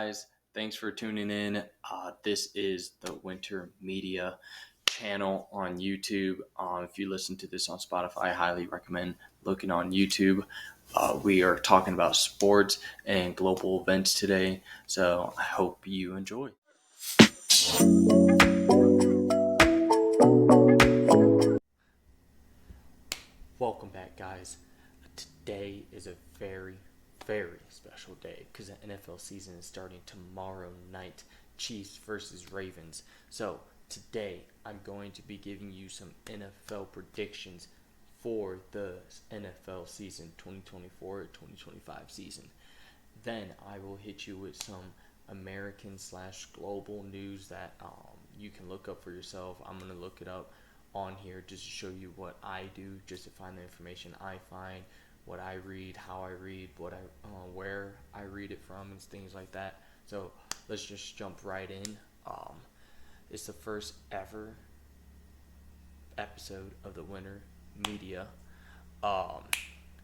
guys? Thanks for tuning in. This is the Winter Media channel on YouTube. If you listen to this on Spotify, I highly recommend looking on YouTube. We are talking about sports and global events today, so I hope you enjoy. Welcome back, guys. Today is a very, very special day because the NFL season is starting tomorrow night. Chiefs versus Ravens. So today I'm going to be giving you some NFL predictions for the NFL season 2024-2025 season. Then I will hit you with some American/global news that you can look up for yourself. I'm going to look it up on here just to show you what I do, just to find the information I find, what I read, how I read, where I read it from, and things like that. So let's just jump right in. It's the first ever episode of the Winter Media.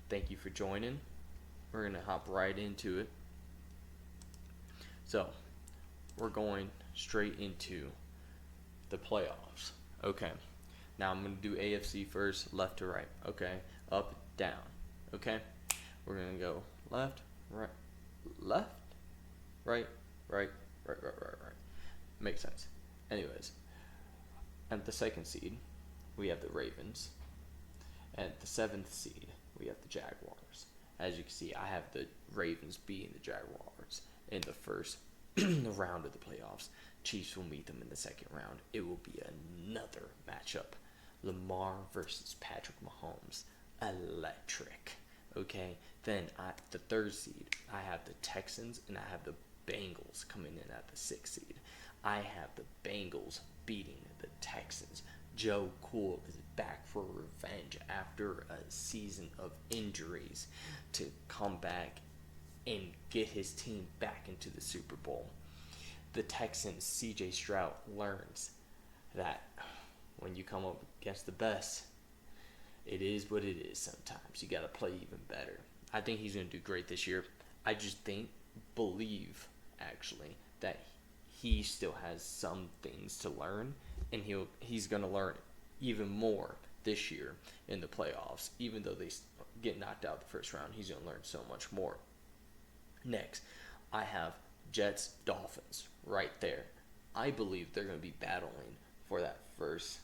Thank you for joining. We're gonna hop right into it. So we're going straight into the playoffs. Okay. Now I'm going to do AFC first, left to right. Okay. Up, down. Okay. We're going to go left, right, right, right. Makes sense. Anyways, at the second seed, we have the Ravens. At the seventh seed, we have the Jaguars. As you can see, I have the Ravens beating the Jaguars in the first round of the playoffs. Chiefs will meet them in the second round. It will be another matchup. Lamar versus Patrick Mahomes. Electric. Okay? Then at the third seed, I have the Texans and I have the Bengals coming in at the sixth seed. I have the Bengals beating the Texans. Joe Cool is back for revenge after a season of injuries to come back and get his team back into the Super Bowl. The Texans, CJ Stroud, learns that when you come up against the best, it is what it is sometimes. You got to play even better. I think he's going to do great this year. I just believe, actually, that he still has some things to learn, and he's going to learn even more this year in the playoffs. Even though they get knocked out the first round, he's going to learn so much more. Next, I have Jets, Dolphins right there. I believe they're going to be battling for that first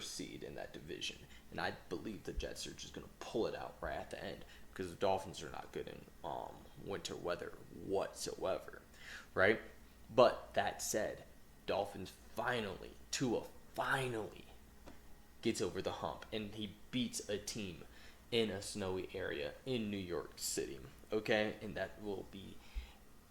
seed in that division. And I believe the Jets are just going to pull it out right at the end because the Dolphins are not good in winter weather whatsoever, right? But that said, Dolphins Tua finally gets over the hump and he beats a team in a snowy area in New York City, okay? And that will be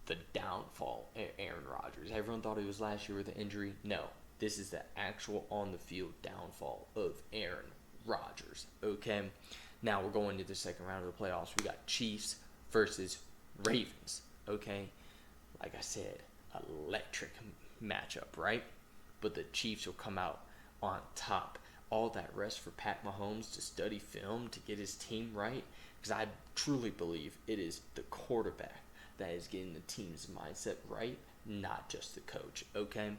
the downfall of Aaron Rodgers. Everyone thought it was last year with the injury. No, this is the actual on-the-field downfall of Aaron Rodgers, okay? Now we're going to the second round of the playoffs. We got Chiefs versus Ravens, okay? Like I said, electric matchup, right? But the Chiefs will come out on top. All that rest for Pat Mahomes to study film to get his team right, because I truly believe it is the quarterback that is getting the team's mindset right, not just the coach, okay?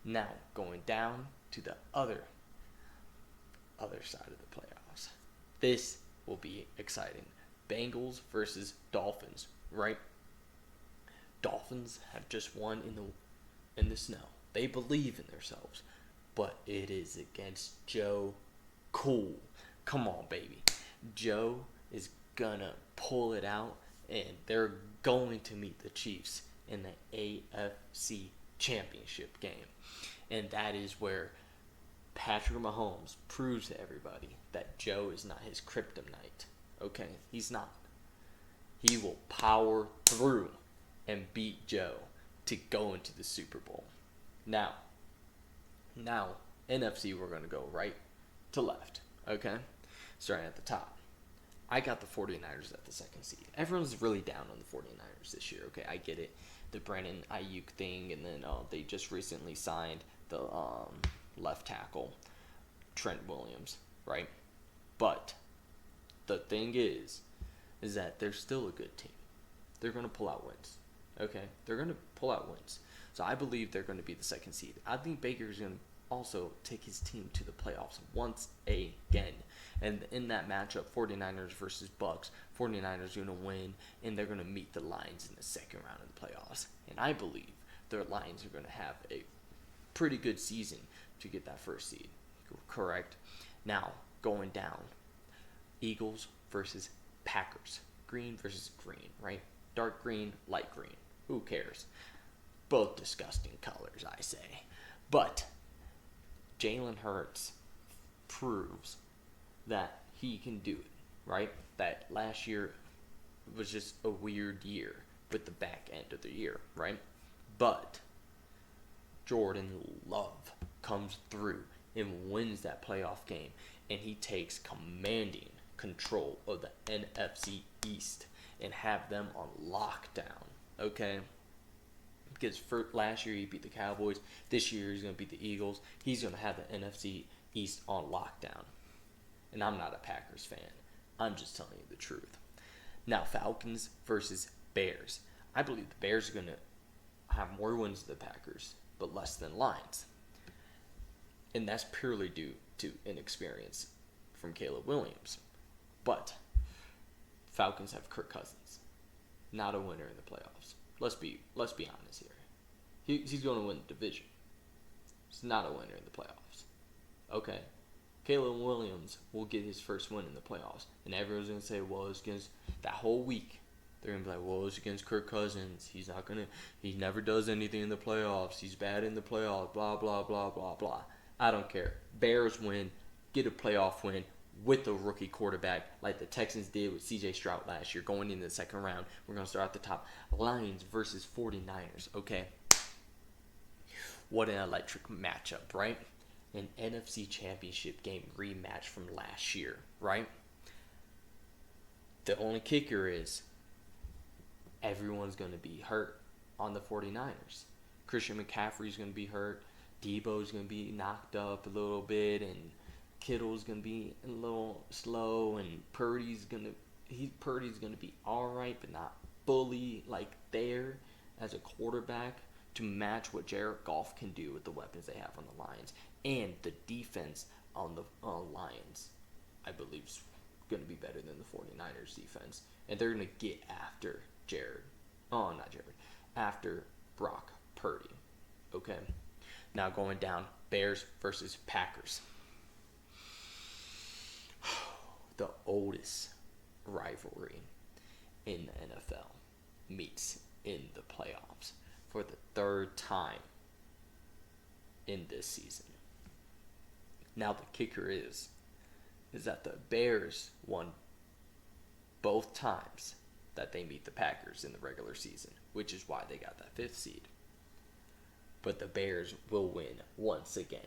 Now, going down to the other side of the playoffs. This will be exciting. Bengals versus Dolphins, right? Dolphins have just won in the snow. They believe in themselves, but it is against Joe Cool. Come on, baby. Joe is gonna pull it out, and they're going to meet the Chiefs in the AFC Championship game. And that is where Patrick Mahomes proves to everybody that Joe is not his kryptonite. Okay? He's not. He will power through and beat Joe to go into the Super Bowl. Now, NFC, we're going to go right to left. Okay? Starting at the top. I got the 49ers at the second seed. Everyone's really down on the 49ers this year. Okay, I get it. The Brandon Ayuk thing, and then they just recently signed the left tackle, Trent Williams, right? But the thing is that they're still a good team. They're going to pull out wins. Okay, they're going to pull out wins. So I believe they're going to be the second seed. I think Baker's going to also take his team to the playoffs once again. And in that matchup, 49ers versus Bucks, 49ers are going to win, and they're going to meet the Lions in the second round of the playoffs. And I believe the Lions are going to have a pretty good season to get that first seed. Correct? Now, going down, Eagles versus Packers. Green versus green, right? Dark green, light green. Who cares? Both disgusting colors, I say. But Jalen Hurts proves that he can do it, right? That last year was just a weird year with the back end of the year, right? But Jordan Love comes through and wins that playoff game, and he takes commanding control of the NFC East and have them on lockdown, okay? Because for last year he beat the Cowboys. This year he's going to beat the Eagles. He's going to have the NFC East on lockdown. And I'm not a Packers fan. I'm just telling you the truth. Now, Falcons versus Bears. I believe the Bears are going to have more wins than the Packers, but less than Lions. And that's purely due to inexperience from Caleb Williams. But Falcons have Kirk Cousins. Not a winner in the playoffs. Let's be honest here. He's going to win the division. He's not a winner in the playoffs. Okay. Caleb Williams will get his first win in the playoffs. And everyone's going to say, well, it's against that whole week. They're going to be like, well, it's against Kirk Cousins. He never does anything in the playoffs. He's bad in the playoffs. Blah, blah, blah, blah, blah. I don't care. Bears win. Get a playoff win with a rookie quarterback like the Texans did with C.J. Stroud last year going into the second round. We're going to start at the top. Lions versus 49ers, okay? What an electric matchup, right? An NFC Championship game rematch from last year, right? The only kicker is everyone's going to be hurt on the 49ers. Christian McCaffrey's going to be hurt. Debo's going to be knocked up a little bit, and Kittle's gonna be a little slow, and Purdy's gonna be all right, but not fully like there as a quarterback to match what Jared Goff can do with the weapons they have on the Lions, and the defense on the Lions, I believe, is gonna be better than the 49ers defense, and they're gonna get after after Brock Purdy. Okay, now going down, Bears versus Packers. The oldest rivalry in the NFL meets in the playoffs for the third time in this season. Now the kicker is that the Bears won both times that they meet the Packers in the regular season, which is why they got that 5th seed. But the Bears will win once again.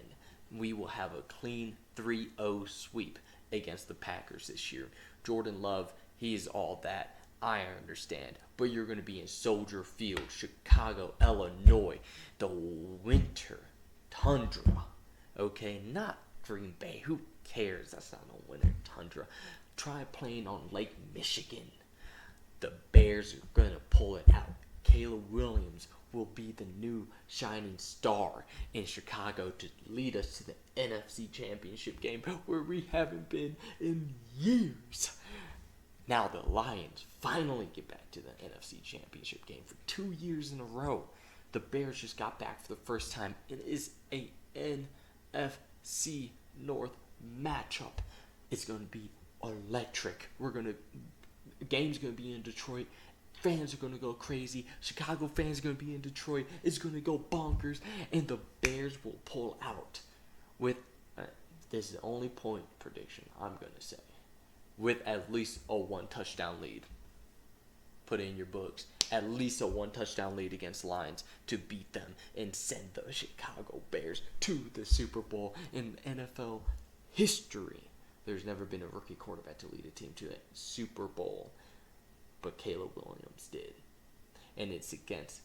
We will have a clean 3-0 sweep against the Packers this year. Jordan Love, he's all that. I understand. But you're going to be in Soldier Field, Chicago, Illinois, the winter tundra. Okay, not Green Bay. Who cares? That's not no winter tundra. Try playing on Lake Michigan. The Bears are going to pull it out. Caleb Williams will be the new shining star in Chicago to lead us to the NFC Championship game where we haven't been in years. Now the Lions finally get back to the NFC Championship game for 2 years in a row. The Bears just got back for the first time. It is a NFC North matchup. It's going to be electric. Game's going to be in Detroit. Fans are going to go crazy. Chicago fans are going to be in Detroit. It's going to go bonkers. And the Bears will pull out with, this is the only point prediction I'm going to say, with at least a 1 touchdown lead. Put it in your books. At least a 1 touchdown lead against the Lions to beat them and send the Chicago Bears to the Super Bowl in NFL history. There's never been a rookie quarterback to lead a team to a Super Bowl. But Caleb Williams did. And it's against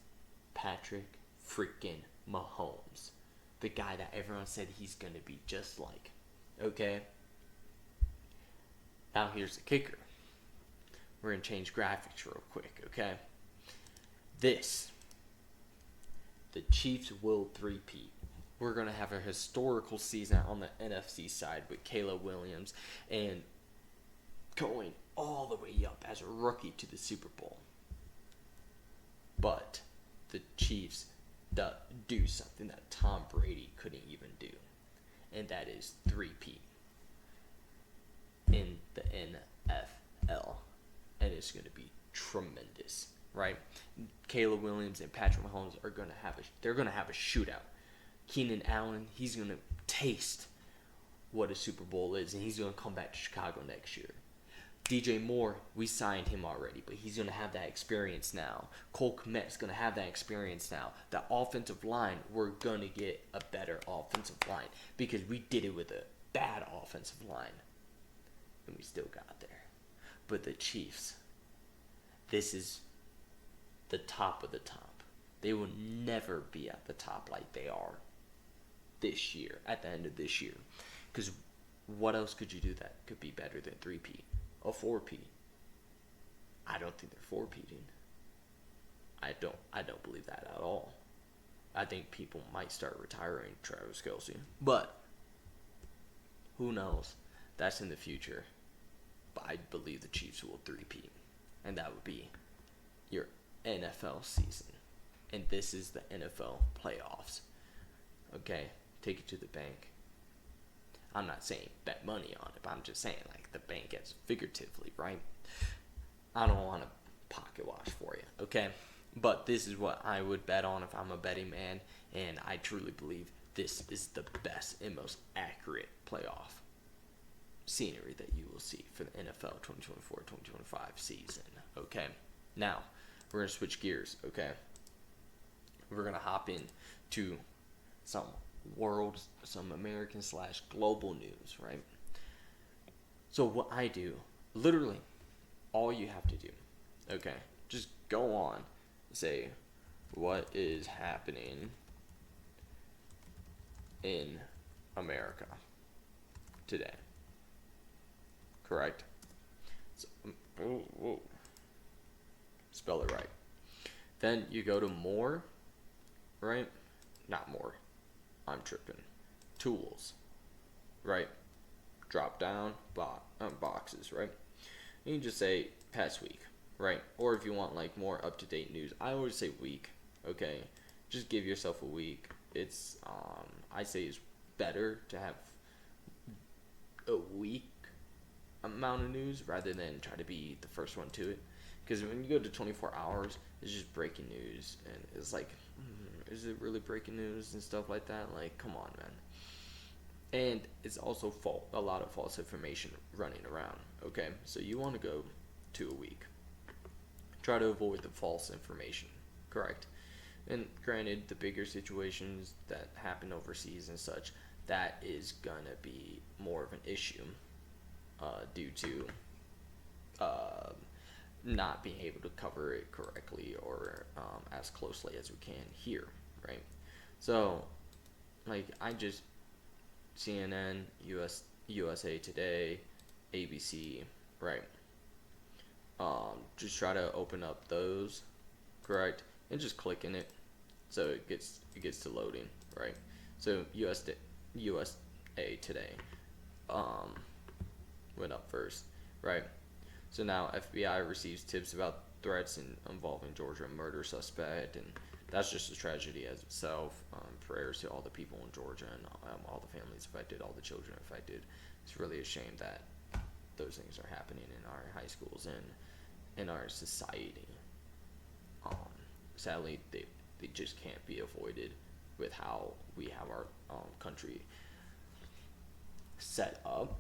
Patrick freaking Mahomes. The guy that everyone said he's going to be just like. Okay? Now here's the kicker. We're going to change graphics real quick, okay? this, the Chiefs will three-peat. We're going to have a historical season on the NFC side with Caleb Williams and going all the way up as a rookie to the Super Bowl. But the Chiefs do something that Tom Brady couldn't even do, and that is three-peat in the NFL, and it's going to be tremendous, right? Caleb Williams and Patrick Mahomes are going to have a shootout. Keenan Allen, he's going to taste what a Super Bowl is, and he's going to come back to Chicago next year. DJ Moore, we signed him already, but he's going to have that experience now. Cole Kmet's going to have that experience now. The offensive line, we're going to get a better offensive line because we did it with a bad offensive line, and we still got there. But the Chiefs, this is the top of the top. They will never be at the top like they are this year, at the end of this year. Because what else could you do that could be better than 3P? A 4P. I don't think they're 4P'ing. I don't believe that at all. I think people might start retiring Travis Kelce. But who knows? That's in the future. But I believe the Chiefs will 3P. And that would be your NFL season. And this is the NFL playoffs. Okay? Take it to the bank. I'm not saying bet money on it, but I'm just saying, like, the bank as figuratively, right? I don't want to pocket wash for you, okay? But this is what I would bet on if I'm a betting man, and I truly believe this is the best and most accurate playoff scenery that you will see for the NFL 2024-2025 season, okay? Now, we're going to switch gears, okay? We're going to hop in to some American / global news, right? So what I do, literally, all you have to do, okay, just go on, say, what is happening in America today, correct? So, spell it right. Then you go to more, right? Not more. I'm tripping. Tools, right? Drop down boxes, right? And you just say past week, right? Or if you want like more up to date news, I always say week. Okay, just give yourself a week. It's I say it's better to have a week amount of news rather than try to be the first one to it. Because when you go to 24 hours, it's just breaking news, and it's like, is it really breaking news and stuff like that? Like, come on, man. And it's also a lot of false information running around, okay? So you want to go to a week. Try to avoid the false information, correct? And granted, the bigger situations that happen overseas and such, that is going to be more of an issue due to not being able to cover it correctly or as closely as we can here, right? So, like, I just CNN, USA Today, ABC, right? Just try to open up those, correct, and just click in it, so it gets to loading, right? So USA Today went up first, right? So now FBI receives tips about threats involving Georgia murder suspect, and that's just a tragedy as itself. Prayers to all the people in Georgia and all the families affected, all the children affected. It's really a shame that those things are happening in our high schools and in our society. Sadly, they just can't be avoided with how we have our country set up,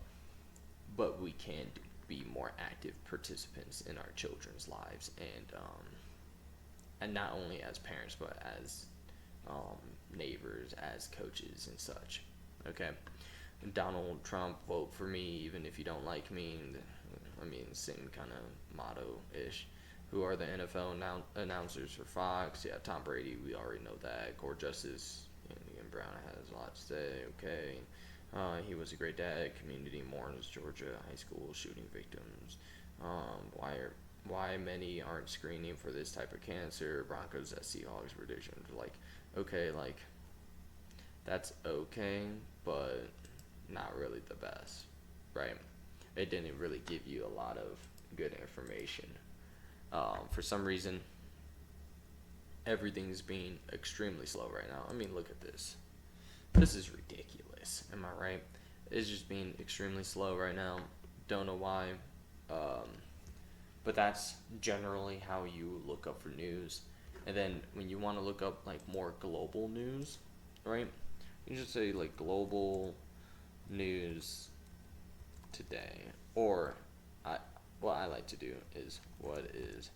but we can be more active participants in our children's lives, and not only as parents but as neighbors, as coaches and such. Okay, Donald Trump, vote for me even if you don't like me. I mean, same kind of motto-ish. Who are the NFL announcers for Fox? Yeah, Tom Brady, we already know that. Court Justice, Ian Brown has a lot to say. Okay. He was a great dad. Community mourns Georgia high school shooting victims. why many aren't screening for this type of cancer. Broncos at Seahawks predictions. Like, okay, like that's okay, but not really the best, right? It didn't really give you a lot of good information. For some reason, everything's being extremely slow right now. I mean, look at this. This is ridiculous. Am I right? It's just being extremely slow right now. Don't know why. Um, but that's generally how you look up for news. And then when you want to look up like more global news, right? You just say like global news today, or I what I like to do is what is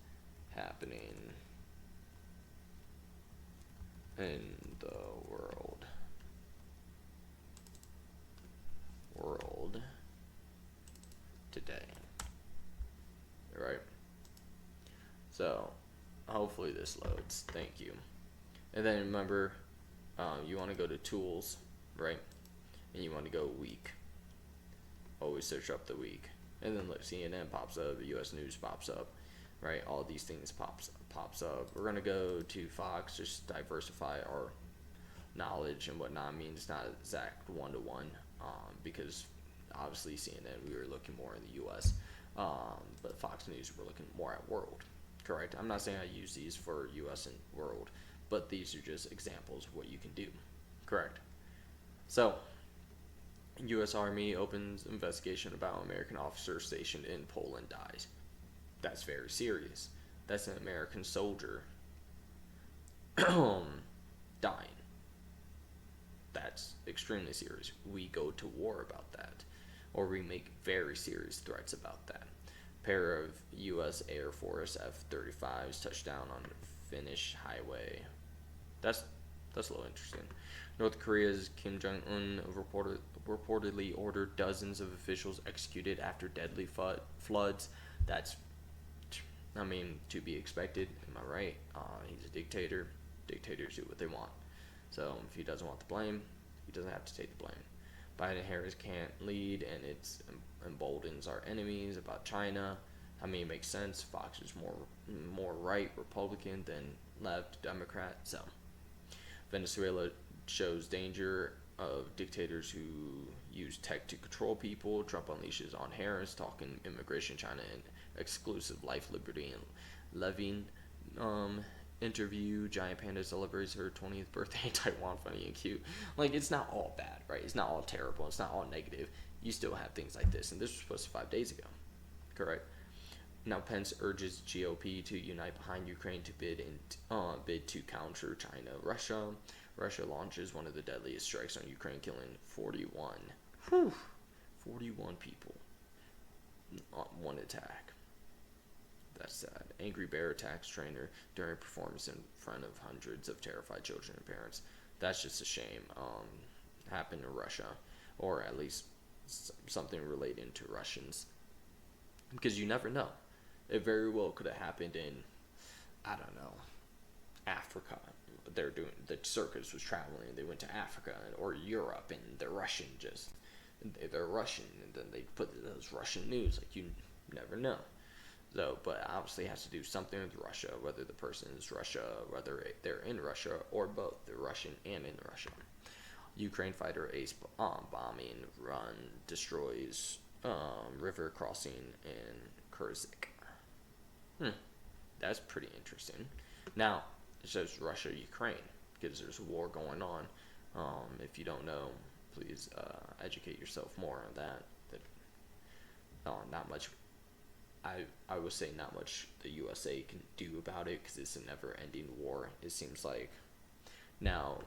happening in the world today, right? So hopefully this loads. Thank you. And then remember, you want to go to tools, right? And you want to go week. Always search up the week. And then look, CNN pops up, the U.S. News pops up, right? All these things pops up. We're gonna go to Fox, just diversify our knowledge and whatnot. I mean, it's not exact 1-to-1, because obviously CNN we were looking more in the U.S., but Fox News we're looking more at world. Correct. I'm not saying I use these for U.S. and world, but these are just examples of what you can do. Correct. So, U.S. Army opens investigation about American officer stationed in Poland dies. That's very serious. That's an American soldier dying. That's extremely serious. We go to war about that, or we make very serious threats about that. Pair of U.S. Air Force F-35s touchdown on Finnish highway. That's a little interesting. North Korea's Kim Jong-un reportedly ordered dozens of officials executed after deadly floods. That's, I mean, to be expected. Am I right? He's a dictator. Dictators do what they want. So if he doesn't want the blame, he doesn't have to take the blame. Biden and Harris can't lead, and it emboldens our enemies about China. I mean, it makes sense. Fox is more right Republican than left Democrat. So Venezuela shows danger of dictators who use tech to control people. Trump unleashes on Harris, talking immigration, China, and exclusive life, liberty, and living. Interview. Giant Panda celebrates her 20th birthday in Taiwan. Funny and cute. Like, it's not all bad, right? It's not all terrible. It's not all negative. You still have things like this, and this was posted 5 days ago. Correct. Now Pence urges GOP to unite behind Ukraine to bid to counter China. Russia launches one of the deadliest strikes on Ukraine, killing 41. 41 people on one attack. That's sad. Angry bear attacks trainer during performance in front of hundreds of terrified children and parents. That's just a shame. Happened in Russia, or at least something relating to Russians, because you never know. It very well could have happened in, I don't know, Africa. The circus was traveling. They went to Africa or Europe, and they're Russian. They're Russian, and then they put those Russian news. Like, you never know. So, but obviously it has to do something with Russia, whether the person is Russia, whether they're in Russia, or both. They're Russian and in Russia. Ukraine fighter ace bombing run destroys river crossing in Kursk. That's pretty interesting. Now, it says Russia, Ukraine, because there's a war going on. If you don't know, please educate yourself more on that. Not much. I would say not much the USA can do about it, because it's a never-ending war, it seems like. Now,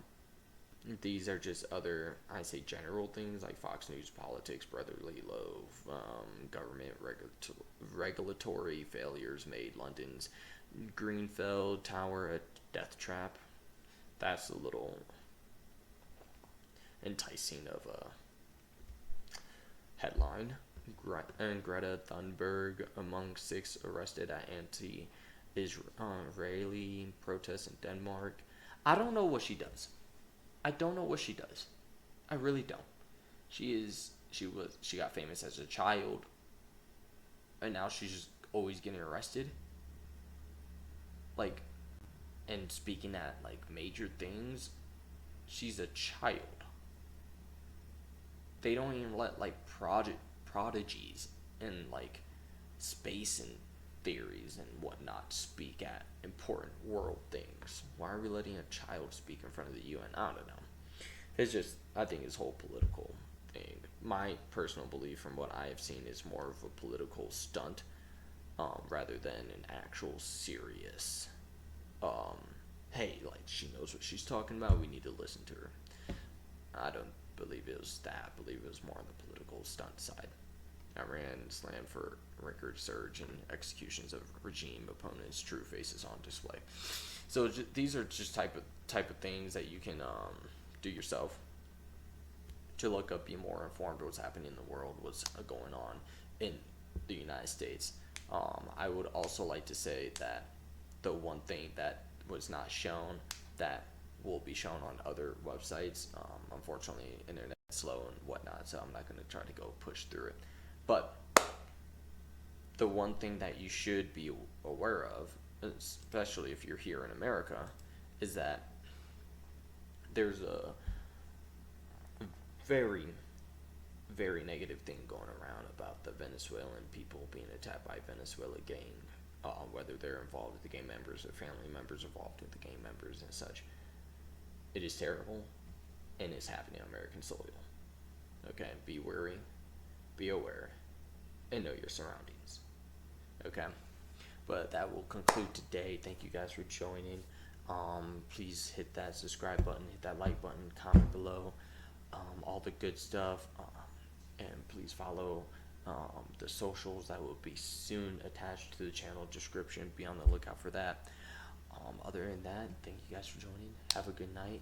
these are just other, I say, general things like Fox News, politics, brotherly love, government regulatory failures made London's Grenfell Tower a death trap. That's a little enticing of a headline. And Greta Thunberg among 6 arrested at anti-Israeli protests in Denmark. I don't know what she does. I really don't. She got famous as a child, and now she's just always getting arrested, like, and speaking at like major things. She's a child. They don't even let like prodigies and like space and theories and whatnot speak at important world things. Why are we letting a child speak in front of the UN? I don't know. It's just, I think his whole political thing, my personal belief from what I have seen, is more of a political stunt, rather than an actual serious, um, hey, like, she knows what she's talking about, we need to listen to her. I don't believe it was that. I believe it was more on the political stunt side. Iran slammed for record surge and executions of regime opponents, true faces on display. So these are just type of things that you can do yourself to look up, be more informed what's happening in the world, what's going on in the United States. I would also like to say that the one thing that was not shown that will be shown on other websites, unfortunately, internet's slow and whatnot, so I'm not going to try to go push through it. But the one thing that you should be aware of, especially if you're here in America, is that there's a very, very negative thing going around about the Venezuelan people being attacked by Venezuela gang, whether they're involved with the gang members or family members involved with the gang members and such. It is terrible, and it's happening on American soil. Okay, be wary, be aware, and know your surroundings. Okay, but that will conclude today. Thank you guys for joining. Please hit that subscribe button, hit that like button, comment below, all the good stuff, and please follow the socials that will be soon attached to the channel description. Be on the lookout for that. Other than that, thank you guys for joining. Have a good night.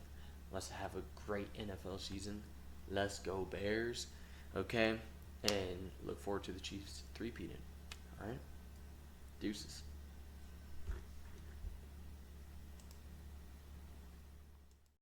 Let's have a great NFL season. Let's go Bears. Okay, and look forward to the Chiefs 3-peating. All right, deuces.